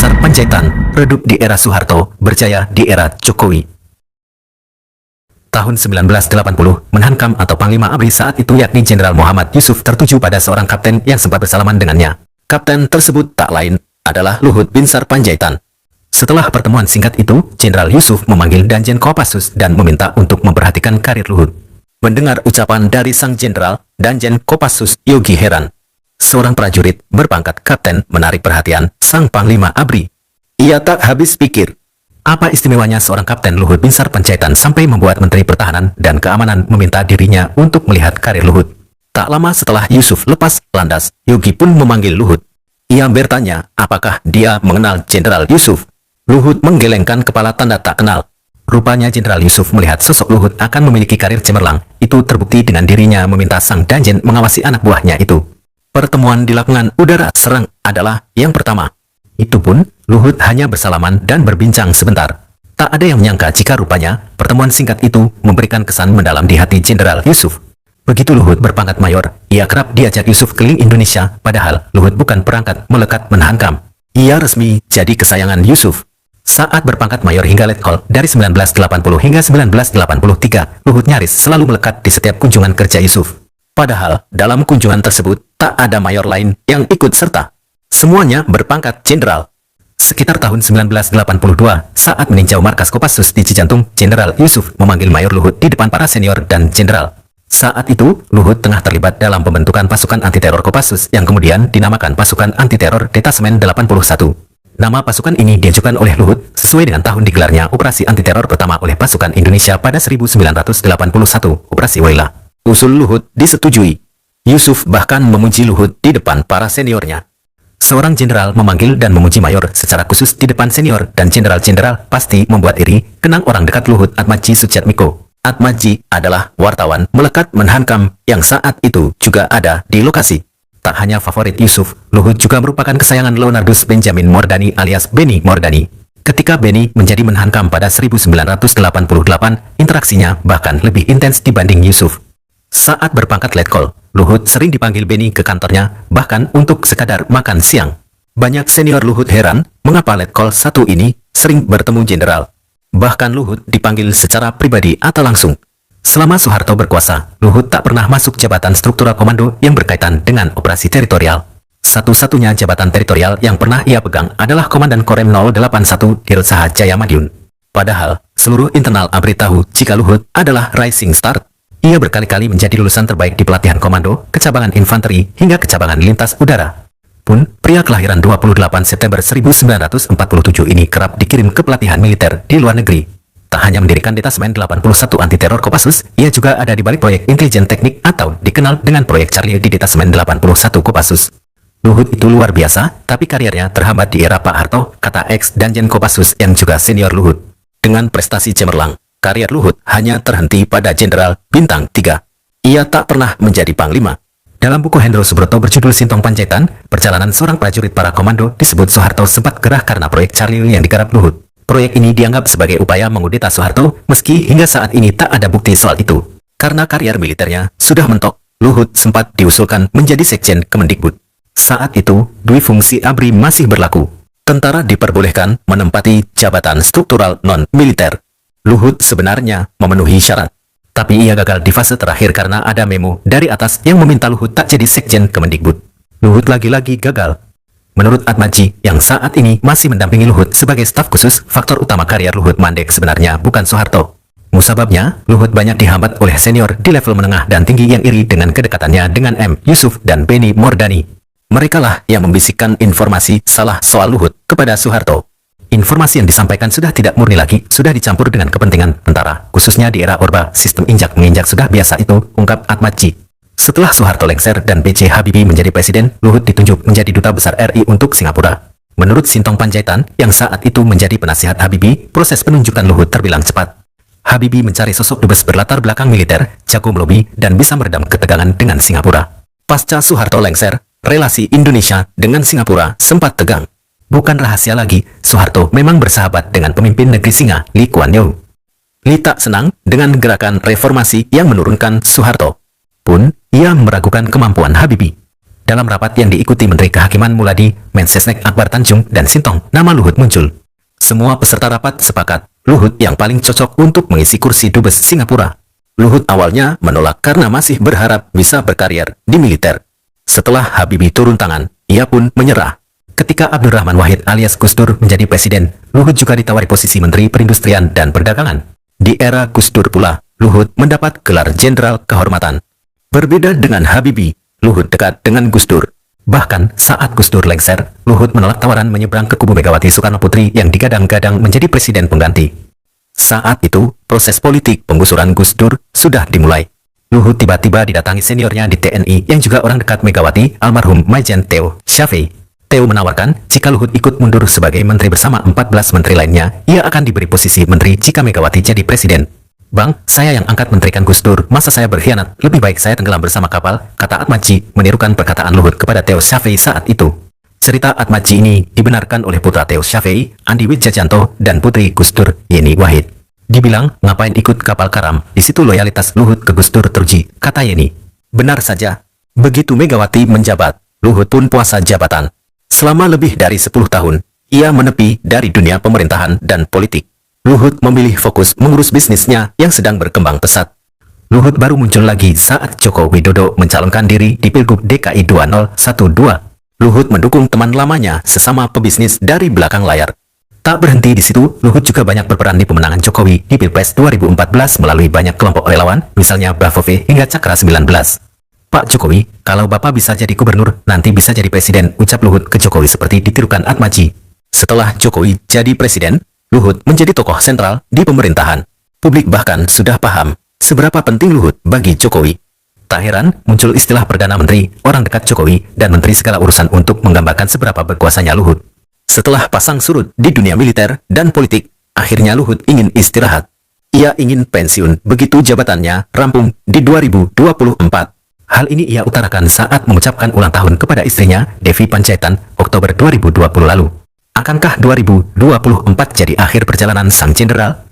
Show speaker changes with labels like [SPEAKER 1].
[SPEAKER 1] Binsar Panjaitan, redup di era Soeharto, berjaya di era Jokowi. Tahun 1980, Menhankam atau Panglima ABRI saat itu yakni Jenderal Muhammad Yusuf tertuju pada seorang kapten yang sempat bersalaman dengannya. Kapten tersebut tak lain adalah Luhut Binsar Panjaitan. Setelah pertemuan singkat itu, Jenderal Yusuf memanggil Danjen Kopassus dan meminta untuk memperhatikan karir Luhut. Mendengar ucapan dari sang jenderal, Danjen Kopassus Yogi heran. Seorang prajurit berpangkat kapten menarik perhatian sang Panglima ABRI. Ia tak habis pikir, apa istimewanya seorang Kapten Luhut Binsar Panjaitan sampai membuat Menteri Pertahanan dan Keamanan meminta dirinya untuk melihat karir Luhut. Tak lama setelah Yusuf lepas landas, Yogi pun memanggil Luhut. Ia bertanya apakah dia mengenal Jenderal Yusuf. Luhut menggelengkan kepala tanda tak kenal. Rupanya Jenderal Yusuf melihat sosok Luhut akan memiliki karir cemerlang. Itu terbukti dengan dirinya meminta sang danjen mengawasi anak buahnya itu. Pertemuan di lapangan udara Serang adalah yang pertama. Itu pun, Luhut hanya bersalaman dan berbincang sebentar. Tak ada yang menyangka jika rupanya, pertemuan singkat itu memberikan kesan mendalam di hati Jenderal Yusuf. Begitu Luhut berpangkat mayor, ia kerap diajak Yusuf keliling Indonesia, padahal Luhut bukan perangkat melekat Menhankam. Ia resmi jadi kesayangan Yusuf. Saat berpangkat mayor hingga letkol dari 1980 hingga 1983, Luhut nyaris selalu melekat di setiap kunjungan kerja Yusuf. Padahal, dalam kunjungan tersebut, tak ada mayor lain yang ikut serta. Semuanya berpangkat jenderal. Sekitar tahun 1982, saat meninjau markas Kopassus di Cijantung, Jenderal Yusuf memanggil Mayor Luhut di depan para senior dan jenderal. Saat itu, Luhut tengah terlibat dalam pembentukan pasukan anti-teror Kopassus yang kemudian dinamakan Pasukan Anti-Teror Detasemen 81. Nama pasukan ini diajukan oleh Luhut sesuai dengan tahun digelarnya operasi anti-teror pertama oleh pasukan Indonesia pada 1981, Operasi Waila. Usul Luhut disetujui. Yusuf bahkan memuji Luhut di depan para seniornya. Seorang jenderal memanggil dan memuji mayor secara khusus di depan senior dan jenderal-jenderal pasti membuat iri, kenang orang dekat Luhut Atmaji Sujatmiko. Atmaji adalah wartawan melekat Menhankam yang saat itu juga ada di lokasi. Tak hanya favorit Yusuf, Luhut juga merupakan kesayangan Leonardus Benjamin Mordani alias Benny Mordani. Ketika Benny menjadi Menhankam pada 1988, interaksinya bahkan lebih intens dibanding Yusuf. Saat berpangkat letkol, Luhut sering dipanggil Benny ke kantornya, bahkan untuk sekadar makan siang. Banyak senior Luhut heran, mengapa letkol satu ini sering bertemu jenderal. Bahkan Luhut dipanggil secara pribadi atau langsung. Selama Soeharto berkuasa, Luhut tak pernah masuk jabatan struktural komando yang berkaitan dengan operasi teritorial. Satu-satunya jabatan teritorial yang pernah ia pegang adalah Komandan Korem 081 Dirut Saha Jaya Madiun. Padahal, seluruh internal ABRI tahu jika Luhut adalah rising star. Ia berkali-kali menjadi lulusan terbaik di pelatihan komando, kecabangan infanteri, hingga kecabangan lintas udara. Pun, pria kelahiran 28 September 1947 ini kerap dikirim ke pelatihan militer di luar negeri. Tak hanya mendirikan Detasemen 81 Anti-Teror Kopassus, ia juga ada di balik proyek intelijen teknik atau dikenal dengan proyek Charlie di Detasemen 81 Kopassus. Luhut itu luar biasa, tapi karirnya terhambat di era Pak Harto, kata ex Danjen Kopassus yang juga senior Luhut. Dengan prestasi cemerlang, karir Luhut hanya terhenti pada Jenderal Bintang 3. Ia tak pernah menjadi Panglima. Dalam buku Hendro Subroto berjudul Sintong Panjaitan, perjalanan seorang prajurit para komando disebut Soeharto sempat gerah karena proyek Charlie yang digarap Luhut. Proyek ini dianggap sebagai upaya mengudeta Soeharto, meski hingga saat ini tak ada bukti soal itu. Karena karier militernya sudah mentok, Luhut sempat diusulkan menjadi Sekjen Kemendikbud. Saat itu, dui fungsi ABRI masih berlaku. Tentara diperbolehkan menempati jabatan struktural non-militer. Luhut sebenarnya memenuhi syarat. Tapi ia gagal di fase terakhir karena ada memo dari atas yang meminta Luhut tak jadi Sekjen Kemendikbud. Luhut lagi-lagi gagal. Menurut Atmaji, yang saat ini masih mendampingi Luhut sebagai staf khusus, faktor utama karier Luhut mandek sebenarnya bukan Soeharto. Musababnya, Luhut banyak dihambat oleh senior di level menengah dan tinggi yang iri dengan kedekatannya dengan M. Yusuf dan Benny Mordani. Merekalah yang membisikkan informasi salah soal Luhut kepada Soeharto. Informasi yang disampaikan sudah tidak murni lagi, sudah dicampur dengan kepentingan tentara, khususnya di era Orba, sistem injak-menginjak sudah biasa itu, ungkap Atmaji. Setelah Soeharto lengser dan B.J. Habibie menjadi presiden, Luhut ditunjuk menjadi duta besar RI untuk Singapura. Menurut Sintong Panjaitan, yang saat itu menjadi penasihat Habibie, proses penunjukan Luhut terbilang cepat. Habibie mencari sosok dubes berlatar belakang militer, jago melobi, dan bisa meredam ketegangan dengan Singapura. Pasca Soeharto lengser, relasi Indonesia dengan Singapura sempat tegang. Bukan rahasia lagi, Soeharto memang bersahabat dengan pemimpin negeri Singa, Lee Kuan Yew. Lee tak senang dengan gerakan reformasi yang menurunkan Soeharto. Pun, ia meragukan kemampuan Habibie. Dalam rapat yang diikuti Menteri Kehakiman Muladi, Mensesnek Akbar Tanjung, dan Sintong, nama Luhut muncul. Semua peserta rapat sepakat, Luhut yang paling cocok untuk mengisi kursi Dubes Singapura. Luhut awalnya menolak karena masih berharap bisa berkarier di militer. Setelah Habibie turun tangan, ia pun menyerah. Ketika Abdurrahman Wahid alias Gus Dur menjadi presiden, Luhut juga ditawari posisi Menteri Perindustrian dan Perdagangan. Di era Gus Dur pula, Luhut mendapat gelar Jenderal Kehormatan. Berbeda dengan Habibie, Luhut dekat dengan Gus Dur. Bahkan saat Gus Dur lengser, Luhut menolak tawaran menyeberang ke kubu Megawati Soekarno Putri yang digadang-gadang menjadi presiden pengganti. Saat itu, proses politik penggusuran Gus Dur sudah dimulai. Luhut tiba-tiba didatangi seniornya di TNI yang juga orang dekat Megawati, almarhum Maijen Theo Syafei. Theo menawarkan, jika Luhut ikut mundur sebagai menteri bersama 14 menteri lainnya, ia akan diberi posisi menteri jika Megawati jadi presiden. "Bang, saya yang angkat menterikan Gus Dur, masa saya berkhianat? Lebih baik saya tenggelam bersama kapal," kata Atmaji, menirukan perkataan Luhut kepada Theo Syafei saat itu. Cerita Atmaji ini dibenarkan oleh putra Theo Syafei, Andi Widjajanto, dan putri Gus Dur, Yeni Wahid. Dibilang, ngapain ikut kapal karam, di situ loyalitas Luhut ke Gus Dur teruji, kata Yeni. Benar saja. Begitu Megawati menjabat, Luhut pun puasa jabatan. Selama lebih dari 10 tahun, ia menepi dari dunia pemerintahan dan politik. Luhut memilih fokus mengurus bisnisnya yang sedang berkembang pesat. Luhut baru muncul lagi saat Joko Widodo mencalonkan diri di Pilgub DKI 2012. Luhut mendukung teman lamanya sesama pebisnis dari belakang layar. Tak berhenti di situ, Luhut juga banyak berperan di pemenangan Jokowi di Pilpres 2014 melalui banyak kelompok relawan, misalnya Bavove hingga Cakra 19. "Pak Jokowi, kalau Bapak bisa jadi gubernur, nanti bisa jadi presiden," ucap Luhut ke Jokowi seperti ditirukan Atmaji. Setelah Jokowi jadi presiden, Luhut menjadi tokoh sentral di pemerintahan. Publik bahkan sudah paham seberapa penting Luhut bagi Jokowi. Tak heran muncul istilah Perdana Menteri, orang dekat Jokowi, dan Menteri segala urusan untuk menggambarkan seberapa berkuasanya Luhut. Setelah pasang surut di dunia militer dan politik, akhirnya Luhut ingin istirahat. Ia ingin pensiun begitu jabatannya rampung di 2024. Hal ini ia utarakan saat mengucapkan ulang tahun kepada istrinya, Devi Panjaitan, Oktober 2020 lalu. Akankah 2024 jadi akhir perjalanan sang jenderal?